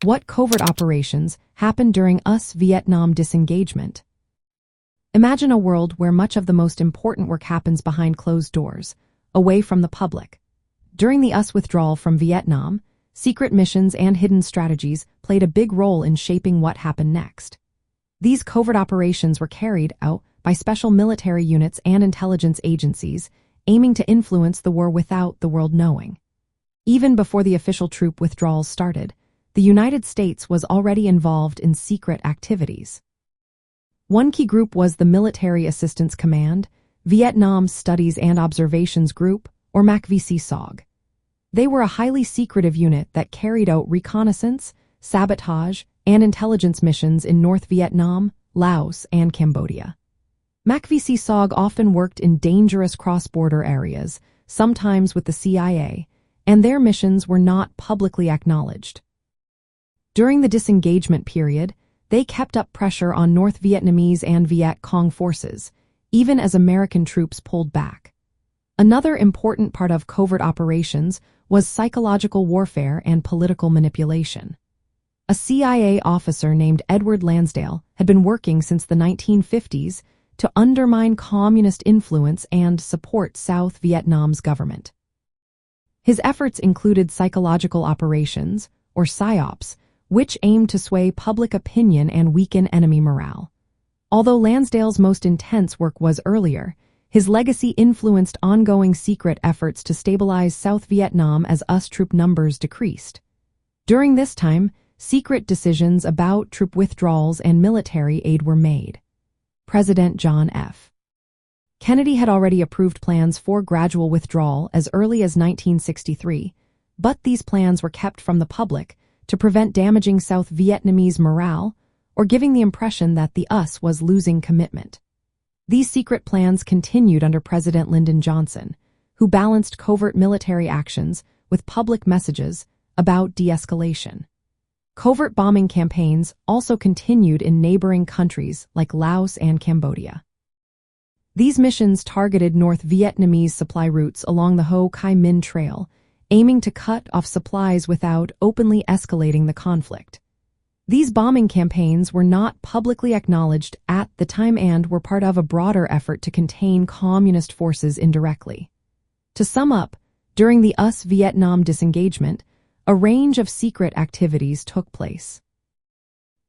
What covert operations happened during US Vietnam disengagement? Imagine a world where much of the most important work happens behind closed doors, away from the public. During the US withdrawal from Vietnam, secret missions and hidden strategies played a big role in shaping what happened next. These covert operations were carried out by special military units and intelligence agencies, aiming to influence the war without the world knowing. Even before the official troop withdrawals started, the United States was already involved in secret activities. One key group was the Military Assistance Command, Vietnam Studies and Observations Group, or MACV-SOG. They were a highly secretive unit that carried out reconnaissance, sabotage, and intelligence missions in North Vietnam, Laos, and Cambodia. MACV-SOG often worked in dangerous cross-border areas, sometimes with the CIA, and their missions were not publicly acknowledged. During the disengagement period, they kept up pressure on North Vietnamese and Viet Cong forces, even as American troops pulled back. Another important part of covert operations was psychological warfare and political manipulation. A CIA officer named Edward Lansdale had been working since the 1950s to undermine communist influence and support South Vietnam's government. His efforts included psychological operations, or PSYOPs, which aimed to sway public opinion and weaken enemy morale. Although Lansdale's most intense work was earlier, his legacy influenced ongoing secret efforts to stabilize South Vietnam as US troop numbers decreased. During this time, secret decisions about troop withdrawals and military aid were made. President John F. Kennedy had already approved plans for gradual withdrawal as early as 1963, but these plans were kept from the public to prevent damaging South Vietnamese morale or giving the impression that the US was losing commitment. These secret plans continued under President Lyndon Johnson, who balanced covert military actions with public messages about de-escalation. Covert bombing campaigns also continued in neighboring countries like Laos and Cambodia. These missions targeted North Vietnamese supply routes along the Ho Chi Minh Trail, aiming to cut off supplies without openly escalating the conflict. These bombing campaigns were not publicly acknowledged at the time and were part of a broader effort to contain communist forces indirectly. To sum up, during the US Vietnam disengagement, a range of secret activities took place.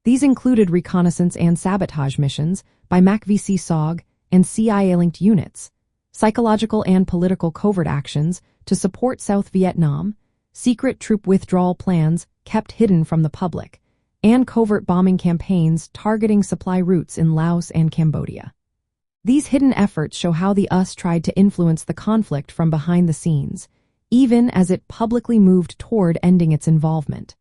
These included reconnaissance and sabotage missions by MACV-SOG and CIA-linked units, psychological and political covert actions to support South Vietnam, secret troop withdrawal plans kept hidden from the public, and covert bombing campaigns targeting supply routes in Laos and Cambodia. These hidden efforts show how the US tried to influence the conflict from behind the scenes, even as it publicly moved toward ending its involvement.